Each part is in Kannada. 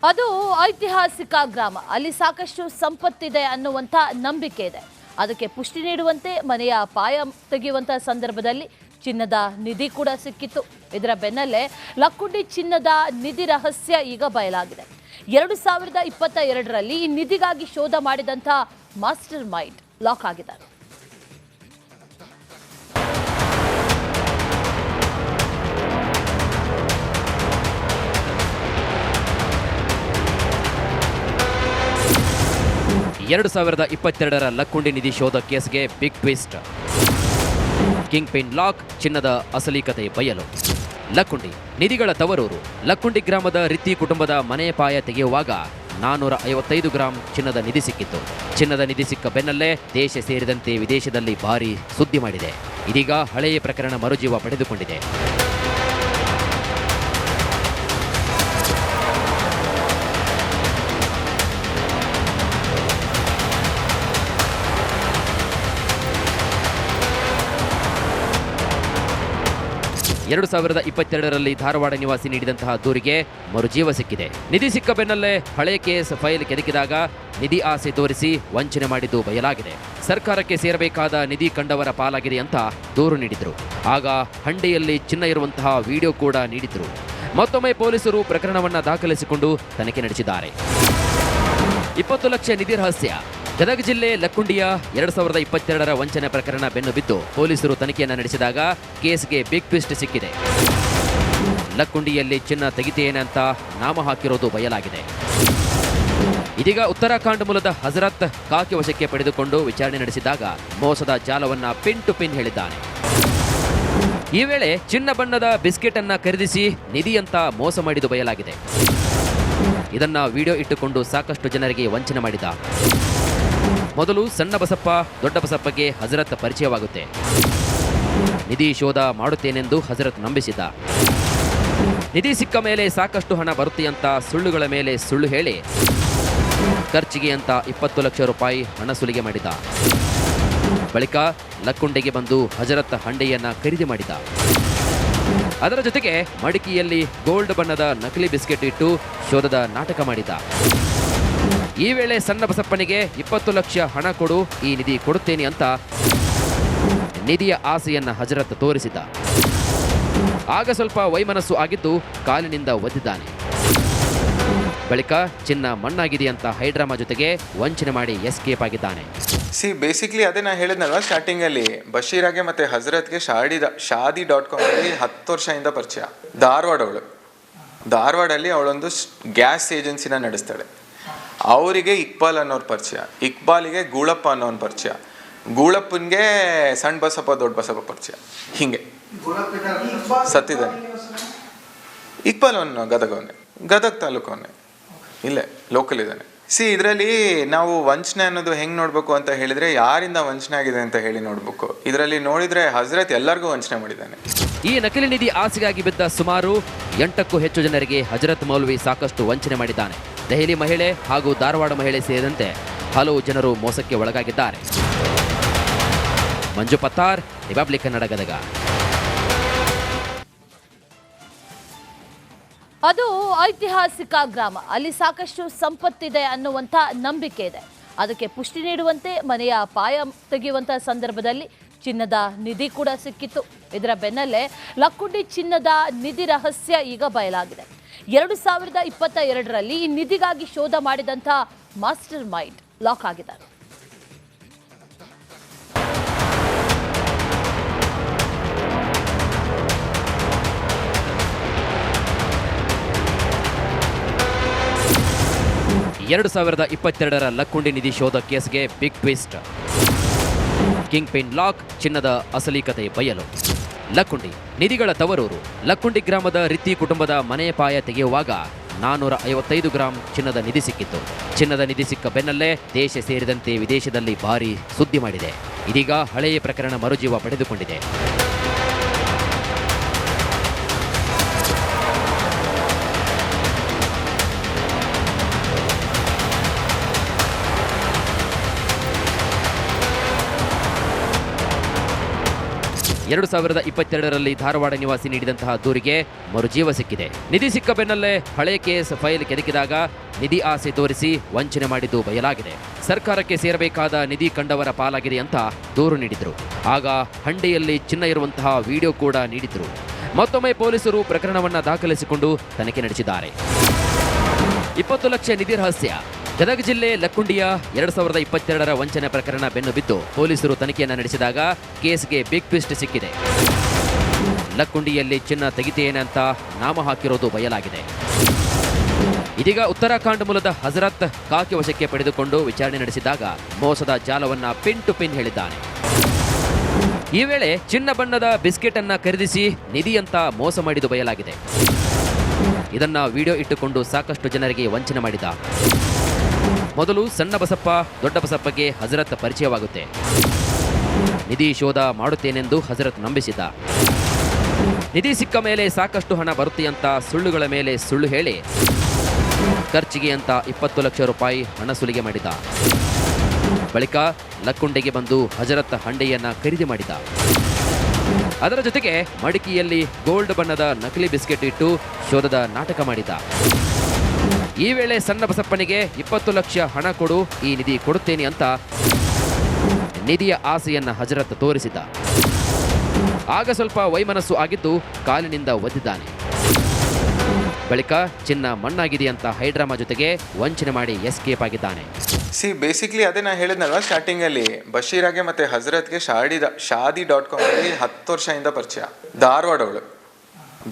ಅದು ಐತಿಹಾಸಿಕ ಗ್ರಾಮ. ಅಲ್ಲಿ ಸಾಕಷ್ಟು ಸಂಪತ್ತಿದೆ ಅನ್ನುವಂಥ ನಂಬಿಕೆ ಇದೆ. ಅದಕ್ಕೆ ಪುಷ್ಟಿ ನೀಡುವಂತೆ ಮನೆಯ ಪಾಯ ತೆಗೆಯುವಂಥ ಸಂದರ್ಭದಲ್ಲಿ ಚಿನ್ನದ ನಿಧಿ ಕೂಡ ಸಿಕ್ಕಿತ್ತು. ಇದರ ಬೆನ್ನಲ್ಲೇ ಲಕ್ಕುಂಡಿ ಚಿನ್ನದ ನಿಧಿ ರಹಸ್ಯ ಈಗ ಬಯಲಾಗಿದೆ. 2022ರಲ್ಲಿ ಈ ನಿಧಿಗಾಗಿ ಶೋಧ ಮಾಡಿದಂಥ ಮಾಸ್ಟರ್ ಮೈಂಡ್ ಲಾಕ್ ಆಗಿದ್ದಾರೆ. ಎರಡು 2022ರ ಲಕ್ಕುಂಡಿ ನಿಧಿ ಶೋಧ ಕೇಸ್ಗೆ big twist. Kingpin lock, ಚಿನ್ನದ ಅಸಲಿ ಕತೆ ಬಯಲು. ಲಕ್ಕುಂಡಿ ನಿಧಿಗಳ ತವರೂರು. ಲಕ್ಕುಂಡಿ ಗ್ರಾಮದ ರಿತ್ತಿ ಕುಟುಂಬದ ಮನೆ ಪಾಯ ತೆಗೆಯುವಾಗ 455 ಗ್ರಾಂ ಚಿನ್ನದ ನಿಧಿ ಸಿಕ್ಕಿತ್ತು. ಚಿನ್ನದ ನಿಧಿ ಸಿಕ್ಕ ಬೆನ್ನಲ್ಲೇ ದೇಶ ಸೇರಿದಂತೆ ವಿದೇಶದಲ್ಲಿ ಭಾರೀ ಸುದ್ದಿ ಮಾಡಿದೆ. ಇದೀಗ ಹಳೆಯ ಪ್ರಕರಣ ಮರುಜೀವ ಪಡೆದುಕೊಂಡಿದೆ. ಎರಡು 2022ರಲ್ಲಿ ಧಾರವಾಡ ನಿವಾಸಿ ನೀಡಿದಂತಹ ದೂರಿಗೆ ಮರುಜೀವ ಸಿಕ್ಕಿದೆ. ನಿಧಿ ಸಿಕ್ಕ ಬೆನ್ನಲ್ಲೇ ಹಳೆಯ ಕೇಸ್ ಫೈಲ್ ಕೆದಕಿದಾಗ ನಿಧಿ ಆಸೆ ತೋರಿಸಿ ವಂಚನೆ ಮಾಡಿದ್ದು ಬಯಲಾಗಿದೆ. ಸರ್ಕಾರಕ್ಕೆ ಸೇರಬೇಕಾದ ನಿಧಿ ಕಂಡವರ ಪಾಲಾಗಿದೆ ಅಂತ ದೂರು ನೀಡಿದ್ರು. ಆಗ ಹಂಡೆಯಲ್ಲಿ ಚಿನ್ನ ಇರುವಂತಹ ವಿಡಿಯೋ ಕೂಡ ನೀಡಿದ್ರು. ಮತ್ತೊಮ್ಮೆ ಪೊಲೀಸರು ಪ್ರಕರಣವನ್ನ ದಾಖಲಿಸಿಕೊಂಡು ತನಿಖೆ ನಡೆಸಿದ್ದಾರೆ. 20 ಲಕ್ಷ ನಿಧಿ ರಹಸ್ಯ. ಗದಗ ಜಿಲ್ಲೆ ಲಕ್ಕುಂಡಿಯ 2022ರ ವಂಚನೆ ಪ್ರಕರಣ ಬೆನ್ನು ಬಿದ್ದು ಪೊಲೀಸರು ತನಿಖೆಯನ್ನು ನಡೆಸಿದಾಗ ಕೇಸ್ಗೆ ಬಿಗ್ ಟ್ವಿಸ್ಟ್ ಸಿಕ್ಕಿದೆ. ಲಕ್ಕುಂಡಿಯಲ್ಲಿ ಚಿನ್ನ ತೆಗಿತೇನೆ ಅಂತ ನಾಮ ಹಾಕಿರೋದು ಬಯಲಾಗಿದೆ. ಇದೀಗ ಉತ್ತರಾಖಂಡ್ ಮೂಲದ ಹಜರತ್ ಕಾಕಿ ವಶಕ್ಕೆ ಪಡೆದುಕೊಂಡು ವಿಚಾರಣೆ ನಡೆಸಿದಾಗ ಮೋಸದ ಜಾಲವನ್ನ ಪಿನ್ ಟು ಪಿನ್ ಹೇಳಿದ್ದಾನೆ. ಈ ವೇಳೆ ಚಿನ್ನ ಬಣ್ಣದ ಬಿಸ್ಕೆಟ್ ಅನ್ನ ಖರೀದಿಸಿ ನಿಧಿ ಅಂತ ಮೋಸ ಮಾಡಿದ್ದು ಬಯಲಾಗಿದೆ. ಇದನ್ನ ವಿಡಿಯೋ ಇಟ್ಟುಕೊಂಡು ಸಾಕಷ್ಟು ಜನರಿಗೆ ವಂಚನೆ ಮಾಡಿದ. ಮೊದಲು ಸಣ್ಣ ಬಸಪ್ಪ, ದೊಡ್ಡ ಬಸಪ್ಪಗೆ ಹಜರತ್ ಪರಿಚಯವಾಗುತ್ತೆ. ನಿಧಿ ಶೋಧ ಮಾಡುತ್ತೇನೆಂದು ಹಜರತ್ ನಂಬಿಸಿದ್ದ. ನಿಧಿ ಸಿಕ್ಕ ಮೇಲೆ ಸಾಕಷ್ಟು ಹಣ ಬರುತ್ತೆ ಅಂತ ಸುಳ್ಳುಗಳ ಮೇಲೆ ಸುಳ್ಳು ಹೇಳಿ ಖರ್ಚಿಗೆ ಅಂತ 20 ಲಕ್ಷ ರೂಪಾಯಿ ಹಣ ಸುಲಿಗೆ ಮಾಡಿದ. ಬಳಿಕ ಲಕ್ಕುಂಡೆಗೆ ಬಂದು ಹಜರತ್ ಹಂಡೆಯನ್ನ ಖರೀದಿ ಮಾಡಿದ. ಅದರ ಜೊತೆಗೆ ಮಡಿಕೆಯಲ್ಲಿ ಗೋಲ್ಡ್ ಬಣ್ಣದ ನಕಲಿ ಬಿಸ್ಕೆಟ್ ಇಟ್ಟು ಶೋಧದ ನಾಟಕ ಮಾಡಿದ. ಈ ವೇಳೆ ಸಣ್ಣ ಬಸಪ್ಪನಿಗೆ 20 ಲಕ್ಷ ಹಣ ಕೊಡು, ಈ ನಿಧಿ ಕೊಡುತ್ತೇನೆ ಅಂತ ನಿಧಿಯ ಆಸೆಯನ್ನ ಹಜರತ್ ತೋರಿಸಿದ. ಆಗ ಸ್ವಲ್ಪ ವೈಮನಸ್ಸು ಆಗಿದ್ದು ಕಾಲಿನಿಂದ ಒದ್ದಿದ್ದಾನೆ. ಬಳಿಕ ಚಿನ್ನ ಮಣ್ಣಾಗಿದೆ ಅಂತ ಹೈಡ್ರಾಮಾ ಜೊತೆಗೆ ವಂಚನೆ ಮಾಡಿ ಎಸ್ಕೇಪ್ ಆಗಿದ್ದಾನೆ. ಬೇಸಿಕ್ಲಿ ಅದೇ ನಾನು ಹೇಳಿದ್ನಲ್ವ ಸ್ಟಾರ್ಟಿಂಗಲ್ಲಿ, ಬಶೀರಾಗೆ ಮತ್ತು ಹಜರತ್ಗೆ ಶಾದಿ.com ಅಲ್ಲಿ 10 ವರ್ಷದಿಂದ ಪರಿಚಯ. ಧಾರವಾಡಲ್ಲಿ ಅವಳೊಂದು ಗ್ಯಾಸ್ ಏಜೆನ್ಸಿನ ನಡೆಸ್ತಾಳೆ. ಅವರಿಗೆ ಇಕ್ಬಾಲ್ ಅನ್ನೋರು ಪರಿಚಯ, ಇಕ್ಬಾಲಿಗೆ ಗೂಳಪ್ಪ ಅನ್ನೋನ್ ಪರಿಚಯ, ಗೂಳಪ್ಪನಿಗೆ ಸಣ್ಣ ಬಸಪ್ಪ ದೊಡ್ಡ ಬಸಪ್ಪ ಪರಿಚಯ. ಹಿಂಗೆ ಸತ್ತಿದ್ದಾನೆ. ಇಕ್ಬಾಲ್ ಅವನು ಗದಗ ತಾಲೂಕವನ್ನೇ, ಇಲ್ಲೇ ಲೋಕಲ್ ಇದ್ದಾನೆ. ಇದರಲ್ಲಿ ನಾವು ವಂಚನೆ ಅನ್ನೋದು ಹೆಂಗೆ ನೋಡಬೇಕು ಅಂತ ಹೇಳಿದರೆ, ಯಾರಿಂದ ವಂಚನೆ ಆಗಿದೆ ಅಂತ ಹೇಳಿ ನೋಡಬೇಕು. ಇದರಲ್ಲಿ ನೋಡಿದರೆ ಹಜರತ್ ಎಲ್ಲರಿಗೂ ವಂಚನೆ ಮಾಡಿದ್ದಾನೆ. ಈ ನಕಲಿ ನಿಧಿ ಆಸೆಗಾಗಿ ಬಿದ್ದ ಸುಮಾರು 8ಕ್ಕೂ ಹೆಚ್ಚು ಜನರಿಗೆ ಹಜರತ್ ಮೌಲ್ವಿ ಸಾಕಷ್ಟು ವಂಚನೆ ಮಾಡಿದ್ದಾನೆ. ದೆಹಲಿ ಮಹಿಳೆ ಹಾಗೂ ಧಾರವಾಡ ಮಹಿಳೆ ಸೇರಿದಂತೆ ಹಲವು ಜನರು ಮೋಸಕ್ಕೆ ಒಳಗಾಗಿದ್ದಾರೆ. ಮಂಜು ಪತ್ತಾರ್, ರಿಪಬ್ಲಿಕ್ ಕನ್ನಡ, ಗದಗ. ಅದು ಐತಿಹಾಸಿಕ ಗ್ರಾಮ. ಅಲ್ಲಿ ಸಾಕಷ್ಟು ಸಂಪತ್ತಿದೆ ಅನ್ನುವಂಥ ನಂಬಿಕೆ ಇದೆ. ಅದಕ್ಕೆ ಪುಷ್ಟಿ ನೀಡುವಂತೆ ಮನೆಯ ಪಾಯ ತೆಗೆಯುವಂಥ ಸಂದರ್ಭದಲ್ಲಿ ಚಿನ್ನದ ನಿಧಿ ಕೂಡ ಸಿಕ್ಕಿತ್ತು. ಇದರ ಬೆನ್ನಲ್ಲೇ ಲಕ್ಕುಂಡಿ ಚಿನ್ನದ ನಿಧಿ ರಹಸ್ಯ ಈಗ ಬಯಲಾಗಿದೆ. 2022ರಲ್ಲಿ ಈ ನಿಧಿಗಾಗಿ ಶೋಧ ಮಾಡಿದಂಥ ಮಾಸ್ಟರ್ ಮೈಂಡ್ ಲಾಕ್ ಆಗಿದ್ದಾರೆ. ಎರಡು 2022ರ ಲಕ್ಕುಂಡಿ ನಿಧಿ ಶೋಧ ಕೇಸ್ಗೆ big twist. Kingpin lock, ಚಿನ್ನದ ಅಸಲಿ ಕತೆ ಬಯಲು. ಲಕ್ಕುಂಡಿ ನಿಧಿಗಳ ತವರೂರು. ಲಕ್ಕುಂಡಿ ಗ್ರಾಮದ ರಿತ್ತಿ ಕುಟುಂಬದ ಮನೆ ಪಾಯ ತೆಗೆಯುವಾಗ 455 ಗ್ರಾಂ ಚಿನ್ನದ ನಿಧಿ ಸಿಕ್ಕಿತ್ತು. ಚಿನ್ನದ ನಿಧಿ ಸಿಕ್ಕ ಬೆನ್ನಲ್ಲೇ ದೇಶ ಸೇರಿದಂತೆ ವಿದೇಶದಲ್ಲಿ ಭಾರೀ ಸುದ್ದಿ ಮಾಡಿದೆ. ಇದೀಗ ಹಳೆಯ ಪ್ರಕರಣ ಮರುಜೀವ ಪಡೆದುಕೊಂಡಿದೆ. 2022ರಲ್ಲಿ ಧಾರವಾಡ ನಿವಾಸಿ ನೀಡಿದಂತಹ ದೂರಿಗೆ ಮರುಜೀವ ಸಿಕ್ಕಿದೆ. ನಿಧಿ ಸಿಕ್ಕ ಬೆನ್ನಲ್ಲೇ ಹಳೆ ಕೇಸ್ ಫೈಲ್ ಕೆದಕಿದಾಗ ನಿಧಿ ಆಸೆ ತೋರಿಸಿ ವಂಚನೆ ಮಾಡಿದ್ದು ಬಯಲಾಗಿದೆ. ಸರ್ಕಾರಕ್ಕೆ ಸೇರಬೇಕಾದ ನಿಧಿ ಕಂಡವರ ಪಾಲಾಗಿದೆ ಅಂತ ದೂರು ನೀಡಿದ್ರು. ಆಗ ಹಂಡೆಯಲ್ಲಿ ಚಿನ್ನ ಇರುವಂತಹ ವಿಡಿಯೋ ಕೂಡ ನೀಡಿದ್ರು. ಮತ್ತೊಮ್ಮೆ ಪೊಲೀಸರು ಪ್ರಕರಣವನ್ನ ದಾಖಲಿಸಿಕೊಂಡು ತನಿಖೆ ನಡೆಸಿದ್ದಾರೆ. 20 ಲಕ್ಷ ನಿಧಿ ರಹಸ್ಯ. ಗದಗ ಜಿಲ್ಲೆ ಲಕ್ಕುಂಡಿಯ 2022ರ ವಂಚನೆ ಪ್ರಕರಣ ಬೆನ್ನು ಬಿದ್ದು ಪೊಲೀಸರು ತನಿಖೆಯನ್ನು ನಡೆಸಿದಾಗ ಕೇಸ್ಗೆ ಬಿಗ್ ಟ್ವಿಸ್ಟ್ ಸಿಕ್ಕಿದೆ. ಲಕ್ಕುಂಡಿಯಲ್ಲಿ ಚಿನ್ನ ತೆಗಿತೇನೆ ಅಂತ ನಾಮ ಹಾಕಿರೋದು ಬಯಲಾಗಿದೆ. ಇದೀಗ ಉತ್ತರಾಖಂಡ್ ಮೂಲದ ಹಜರತ್ ಕಾಕಿ ವಶಕ್ಕೆ ಪಡೆದುಕೊಂಡು ವಿಚಾರಣೆ ನಡೆಸಿದಾಗ ಮೋಸದ ಜಾಲವನ್ನ ಪಿನ್ ಟು ಪಿನ್ ಹೇಳಿದ್ದಾನೆ. ಈ ವೇಳೆ ಚಿನ್ನ ಬಣ್ಣದ ಬಿಸ್ಕೆಟ್ ಅನ್ನ ಖರೀದಿಸಿ ನಿಧಿ ಅಂತ ಮೋಸ ಮಾಡಿದ್ದು ಬಯಲಾಗಿದೆ. ಇದನ್ನ ವಿಡಿಯೋ ಇಟ್ಟುಕೊಂಡು ಸಾಕಷ್ಟು ಜನರಿಗೆ ವಂಚನೆ ಮಾಡಿದ. ಮೊದಲು ಸಣ್ಣ ಬಸಪ್ಪ ದೊಡ್ಡ ಬಸಪ್ಪಗೆ ಹಜರತ್ ಪರಿಚಯವಾಗುತ್ತೆ. ನಿಧಿ ಶೋಧ ಮಾಡುತ್ತೇನೆಂದು ಹಜರತ್ ನಂಬಿಸಿದ್ದ. ನಿಧಿ ಸಿಕ್ಕ ಮೇಲೆ ಸಾಕಷ್ಟು ಹಣ ಬರುತ್ತೆಯಂತ ಸುಳ್ಳುಗಳ ಮೇಲೆ ಸುಳ್ಳು ಹೇಳಿ ಖರ್ಚಿಗೆ ಅಂತ 20 ಲಕ್ಷ ರೂಪಾಯಿ ಹಣ ಸುಲಿಗೆ ಮಾಡಿದ. ಬಳಿಕ ಲಕ್ಕುಂಡೆಗೆ ಬಂದು ಹಜರತ್ ಹಂಡೆಯನ್ನ ಖರೀದಿ ಮಾಡಿದ. ಅದರ ಜೊತೆಗೆ ಮಡಿಕೆಯಲ್ಲಿ ಗೋಲ್ಡ್ ಬಣ್ಣದ ನಕಲಿ ಬಿಸ್ಕೆಟ್ ಇಟ್ಟು ಶೋಧದ ನಾಟಕ ಮಾಡಿದ. ಈ ವೇಳೆ ಸಣ್ಣ ಬಸಪ್ಪನಿಗೆ 20 ಲಕ್ಷ ಹಣ ಕೊಡು, ಈ ನಿಧಿ ಕೊಡುತ್ತೇನೆ ಅಂತ ನಿಧಿಯ ಆಸೆಯನ್ನ ಹಜರತ್ ತೋರಿಸಿದ. ಆಗ ಸ್ವಲ್ಪ ವೈಮನಸ್ಸು ಆಗಿದ್ದು ಕಾಲಿನಿಂದ ಒದ್ದಿದ್ದಾನೆ. ಬಳಿಕ ಚಿನ್ನ ಮಣ್ಣಾಗಿದೆ ಅಂತ ಹೈಡ್ರಾಮಾ ಜೊತೆಗೆ ವಂಚನೆ ಮಾಡಿ ಎಸ್ಕೇಪ್ ಆಗಿದ್ದಾನೆ. ಬೇಸಿಕ್ಲಿ ಅದೇ ನಾ ಹೇಳಿದ್ನಲ್ವ ಸ್ಟಾರ್ಟಿಂಗಲ್ಲಿ, ಬಶೀರಾಗೆ ಮತ್ತು ಹಜರತ್ಗೆ ಶಾದಿ.com ಅಲ್ಲಿ 10 ವರ್ಷದಿಂದ ಪರಿಚಯ.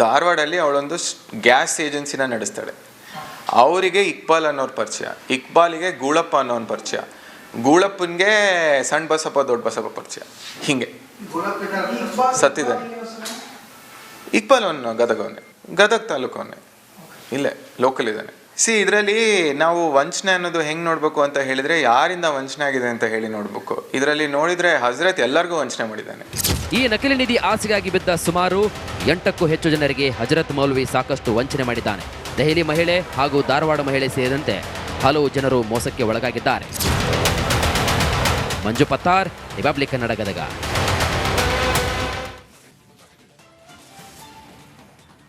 ಧಾರವಾಡಲ್ಲಿ ಅವಳೊಂದು ಗ್ಯಾಸ್ ಏಜೆನ್ಸಿನ ನಡೆಸ್ತಾಳೆ. ಅವರಿಗೆ ಇಕ್ಬಾಲ್ ಅನ್ನೋರು ಪರಿಚಯ, ಇಕ್ಬಾಲಿಗೆ ಗೂಳಪ್ಪ ಅನ್ನೋನ್ ಪರಿಚಯ, ಗೂಳಪ್ಪನಿಗೆ ಸಣ್ಣ ಬಸಪ್ಪ ದೊಡ್ಡ ಬಸಪ್ಪ ಪರಿಚಯ. ಹಿಂಗೆ ಸತ್ತಿದ್ದಾನೆ. ಇಕ್ಬಾಲ್ ಅವನು ಗದಗ ತಾಲೂಕವನ್ನೇ, ಇಲ್ಲೇ ಲೋಕಲ್ ಇದ್ದಾನೆ. ಇದರಲ್ಲಿ ನಾವು ವಂಚನೆ ಅನ್ನೋದು ಹೆಂಗೆ ನೋಡಬೇಕು ಅಂತ ಹೇಳಿದರೆ, ಯಾರಿಂದ ವಂಚನೆ ಆಗಿದೆ ಅಂತ ಹೇಳಿ ನೋಡಬೇಕು. ಇದರಲ್ಲಿ ನೋಡಿದರೆ ಹಜರತ್ ಎಲ್ಲರಿಗೂ ವಂಚನೆ ಮಾಡಿದ್ದಾನೆ. ಈ ನಕಲಿ ನಿಧಿ ಆಸೆಗಾಗಿ ಬಿದ್ದ ಸುಮಾರು 8ಕ್ಕೂ ಹೆಚ್ಚು ಜನರಿಗೆ ಹಜರತ್ ಮೌಲ್ವಿ ಸಾಕಷ್ಟು ವಂಚನೆ ಮಾಡಿದ್ದಾನೆ. ದೆಹಲಿ ಮಹಿಳೆ ಹಾಗೂ ಧಾರವಾಡ ಮಹಿಳೆ ಸೇರಿದಂತೆ ಹಲವು ಜನರು ಮೋಸಕ್ಕೆ ಒಳಗಾಗಿದ್ದಾರೆ. ಮಂಜು ಪತ್ತಾರ್, ರಿಪಬ್ಲಿಕ್ ಕನ್ನಡ, ಗದಗ.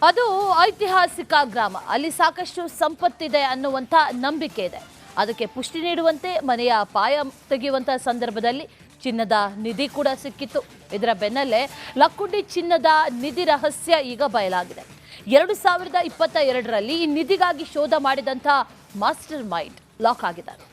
ಅದು ಐತಿಹಾಸಿಕ ಗ್ರಾಮ. ಅಲ್ಲಿ ಸಾಕಷ್ಟು ಸಂಪತ್ತಿದೆ ಅನ್ನುವಂಥ ನಂಬಿಕೆ ಇದೆ. ಅದಕ್ಕೆ ಪುಷ್ಟಿ ನೀಡುವಂತೆ ಮನೆಯ ಪಾಯ ತೆಗೆಯುವಂಥ ಸಂದರ್ಭದಲ್ಲಿ ಚಿನ್ನದ ನಿಧಿ ಕೂಡ ಸಿಕ್ಕಿತ್ತು. ಇದರ ಬೆನ್ನಲ್ಲೇ ಲಕ್ಕುಂಡಿ ಚಿನ್ನದ ನಿಧಿ ರಹಸ್ಯ ಈಗ ಬಯಲಾಗಿದೆ. 2022ರಲ್ಲಿ ಈ ನಿಧಿಗಾಗಿ ಶೋಧ ಮಾಡಿದಂಥ ಮಾಸ್ಟರ್ ಮೈಂಡ್ ಲಾಕ್ ಆಗಿದ್ದಾರೆ.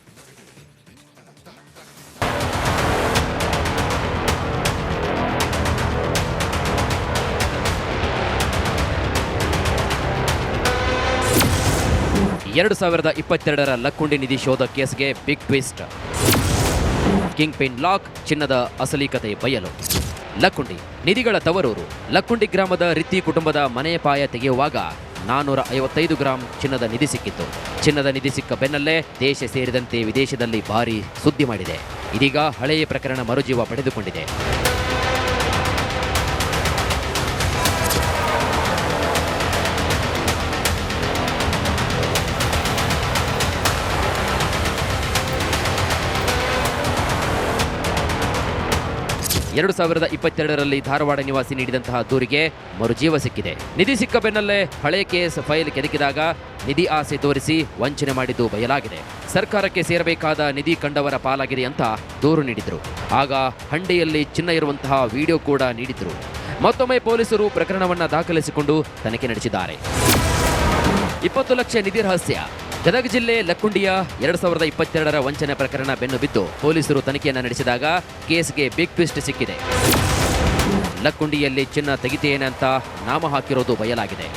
ಎರಡು 2022ರ ಲಕ್ಕುಂಡಿ ನಿಧಿ ಶೋಧ ಕೇಸ್ಗೆ big twist. Kingpin lock, ಚಿನ್ನದ ಅಸಲಿ ಕತೆ ಬಯಲು. ಲಕ್ಕುಂಡಿ ನಿಧಿಗಳ ತವರೂರು. ಲಕ್ಕುಂಡಿ ಗ್ರಾಮದ ರಿತ್ತಿ ಕುಟುಂಬದ ಮನೆಯ ಪಾಯ ತೆಗೆಯುವಾಗ 455 ಗ್ರಾಂ ಚಿನ್ನದ ನಿಧಿ ಸಿಕ್ಕಿತ್ತು. ಚಿನ್ನದ ನಿಧಿ ಸಿಕ್ಕ ಬೆನ್ನಲ್ಲೇ ದೇಶ ಸೇರಿದಂತೆ ವಿದೇಶದಲ್ಲಿ ಭಾರೀ ಸುದ್ದಿ ಮಾಡಿದೆ. ಇದೀಗ ಹಳೆಯ ಪ್ರಕರಣ ಮರುಜೀವ ಪಡೆದುಕೊಂಡಿದೆ. ಎರಡು 2022ರಲ್ಲಿ ಧಾರವಾಡ ನಿವಾಸಿ ನೀಡಿದಂತಹ ದೂರಿಗೆ ಮರುಜೀವ ಸಿಕ್ಕಿದೆ. ನಿಧಿ ಸಿಕ್ಕ ಬೆನ್ನಲ್ಲೇ ಹಳೆ ಕೇಸ್ ಫೈಲ್ ಕೆದಕಿದಾಗ ನಿಧಿ ಆಸೆ ತೋರಿಸಿ ವಂಚನೆ ಮಾಡಿದ್ದು ಬಯಲಾಗಿದೆ. ಸರ್ಕಾರಕ್ಕೆ ಸೇರಬೇಕಾದ ನಿಧಿ ಕಂಡವರ ಪಾಲಾಗಿದೆ ಅಂತ ದೂರು ನೀಡಿದ್ರು. ಆಗ ಹಂಡೆಯಲ್ಲಿ ಚಿನ್ನ ಇರುವಂತಹ ವಿಡಿಯೋ ಕೂಡ ನೀಡಿದ್ರು. ಮತ್ತೊಮ್ಮೆ ಪೊಲೀಸರು ಪ್ರಕರಣವನ್ನ ದಾಖಲಿಸಿಕೊಂಡು ತನಿಖೆ ನಡೆಸಿದ್ದಾರೆ. 20 ಲಕ್ಷ ನಿಧಿ ರಹಸ್ಯ. ಗದಗ ಜಿಲ್ಲೆ ಲಕ್ಕುಂಡಿಯ 2022ರ ವಂಚನೆ ಪ್ರಕರಣ ಬೆನ್ನು ಬಿದ್ದು ಪೊಲೀಸರು ತನಿಖೆಯನ್ನು ನಡೆಸಿದಾಗ ಕೇಸ್ಗೆ ಬಿಗ್ ಟ್ವಿಸ್ಟ್ ಸಿಕ್ಕಿದೆ. ಲಕ್ಕುಂಡಿಯಲ್ಲಿ ಚಿನ್ನ ತೆಗಿತೇನೆ ಅಂತ ನಾಮ ಹಾಕಿರೋದು ಬಯಲಾಗಿದೆ.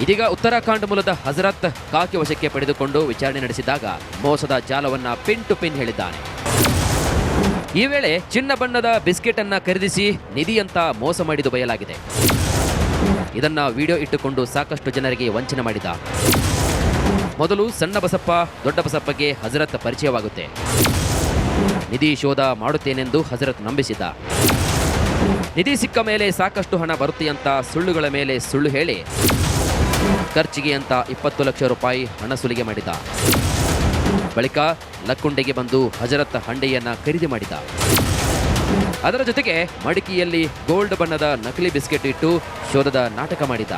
ಇದೀಗ ಉತ್ತರಾಖಂಡ್ ಮೂಲದ ಹಜರತ್ ಕಾಕಿ ವಶಕ್ಕೆ ಪಡೆದುಕೊಂಡು ವಿಚಾರಣೆ ನಡೆಸಿದಾಗ ಮೋಸದ ಜಾಲವನ್ನ ಪಿನ್ ಟು ಪಿನ್ ಹೇಳಿದ್ದಾನೆ. ಈ ವೇಳೆ ಚಿನ್ನ ಬಣ್ಣದ ಬಿಸ್ಕೆಟ್ ಅನ್ನ ಖರೀದಿಸಿ ನಿಧಿ ಅಂತ ಮೋಸ ಮಾಡಿದ್ದು ಬಯಲಾಗಿದೆ. ಇದನ್ನ ವಿಡಿಯೋ ಇಟ್ಟುಕೊಂಡು ಸಾಕಷ್ಟು ಜನರಿಗೆ ವಂಚನೆ ಮಾಡಿದ. ಮೊದಲು ಸಣ್ಣ ಬಸಪ್ಪ ದೊಡ್ಡ ಬಸಪ್ಪಗೆ ಹಜರತ್ ಪರಿಚಯವಾಗುತ್ತೆ. ನಿಧಿ ಶೋಧ ಮಾಡುತ್ತೇನೆಂದು ಹಜರತ್ ನಂಬಿಸಿದ್ದ. ನಿಧಿ ಸಿಕ್ಕ ಮೇಲೆ ಸಾಕಷ್ಟು ಹಣ ಬರುತ್ತೆಯಂತ ಸುಳ್ಳುಗಳ ಮೇಲೆ ಸುಳ್ಳು ಹೇಳಿ ಖರ್ಚಿಗೆ ಅಂತ 20 ಲಕ್ಷ ರೂಪಾಯಿ ಹಣ ಸುಲಿಗೆ ಮಾಡಿದ. ಬಳಿಕ ಲಕ್ಕುಂಡೆಗೆ ಬಂದು ಹಜರತ್ ಹಂಡೆಯನ್ನ ಖರೀದಿ ಮಾಡಿದ. ಅದರ ಜೊತೆಗೆ ಮಡಿಕೆಯಲ್ಲಿ ಗೋಲ್ಡ್ ಬಣ್ಣದ ನಕಲಿ ಬಿಸ್ಕೆಟ್ ಇಟ್ಟು ಶೋಧದ ನಾಟಕ ಮಾಡಿದ.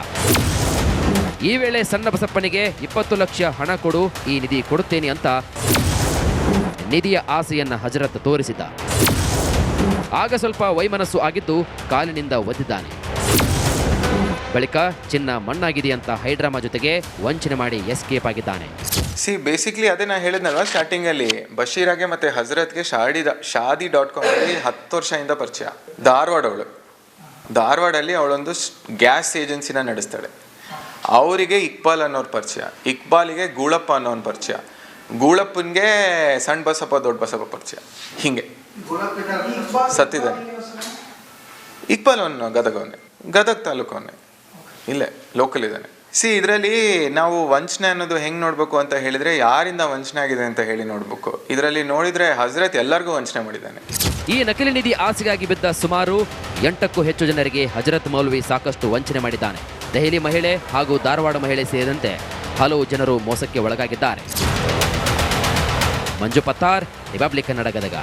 ಈ ವೇಳೆ ಸಣ್ಣ ಬಸಪ್ಪನಿಗೆ 20 ಲಕ್ಷ ಹಣ ಕೊಡು, ಈ ನಿಧಿ ಕೊಡುತ್ತೇನೆ ಅಂತ ನಿಧಿಯ ಆಸೆಯನ್ನ ಹಜರತ್ ತೋರಿಸಿದ. ಆಗ ಸ್ವಲ್ಪ ವೈಮನಸ್ಸು ಆಗಿದ್ದು ಕಾಲಿನಿಂದ ಒದ್ದಿದ್ದಾನೆ. ಬಳಿಕ ಚಿನ್ನ ಮಣ್ಣಾಗಿದೆ ಅಂತ ಹೈಡ್ರಾಮಾ ಜೊತೆಗೆ ವಂಚನೆ ಮಾಡಿ ಎಸ್ಕೇಪ್ ಆಗಿದ್ದಾನೆ. ಬೇಸಿಕ್ಲಿ ಅದೇ ನಾನು ಹೇಳಿದ್ನಲ್ವ ಸ್ಟಾರ್ಟಿಂಗಲ್ಲಿ, ಬಶೀರಾಗೆ ಮತ್ತು ಹಜರತ್ಗೆ ಶಾದಿ.com ಅಲ್ಲಿ 10 ವರ್ಷದಿಂದ ಪರಿಚಯ. ಧಾರವಾಡಲ್ಲಿ ಅವಳೊಂದು ಗ್ಯಾಸ್ ಏಜೆನ್ಸಿನ ನಡೆಸ್ತಾಳೆ. ಅವರಿಗೆ ಇಕ್ಬಾಲ್ ಅನ್ನೋರು ಪರಿಚಯ, ಇಕ್ಬಾಲಿಗೆ ಗೂಳಪ್ಪ ಅನ್ನೋನ್ ಪರಿಚಯ, ಗೂಳಪ್ಪನಿಗೆ ಸಣ್ಣ ಬಸಪ್ಪ ದೊಡ್ಡ ಬಸಪ್ಪ ಪರಿಚಯ. ಹಿಂಗೆ ಸತ್ತಿದ್ದಾನೆ. ಇಕ್ಬಾಲ್ ಅವನು ಗದಗ ತಾಲೂಕವನ್ನೇ, ಇಲ್ಲೇ ಲೋಕಲ್ ಇದ್ದಾನೆ. ಇದರಲ್ಲಿ ನಾವು ವಂಚನೆ ಅನ್ನೋದು ಹೆಂಗೆ ನೋಡಬೇಕು ಅಂತ ಹೇಳಿದರೆ, ಯಾರಿಂದ ವಂಚನೆ ಆಗಿದೆ ಅಂತ ಹೇಳಿ ನೋಡಬೇಕು. ಇದರಲ್ಲಿ ನೋಡಿದರೆ ಹಜರತ್ ಎಲ್ಲರಿಗೂ ವಂಚನೆ ಮಾಡಿದ್ದಾನೆ. ಈ ನಕಲಿ ನಿಧಿ ಆಸೆಗಾಗಿ ಬಿದ್ದ ಸುಮಾರು 8ಕ್ಕೂ ಹೆಚ್ಚು ಜನರಿಗೆ ಹಜರತ್ ಮೌಲ್ವಿ ಸಾಕಷ್ಟು ವಂಚನೆ ಮಾಡಿದ್ದಾನೆ. ದೆಹಲಿ ಮಹಿಳೆ ಹಾಗೂ ಧಾರವಾಡ ಮಹಿಳೆ ಸೇರಿದಂತೆ ಹಲವು ಜನರು ಮೋಸಕ್ಕೆ ಒಳಗಾಗಿದ್ದಾರೆ. ಮಂಜು ಪತ್ತಾರ್, ರಿಪಬ್ಲಿಕ್ ಕನ್ನಡ, ಗದಗ.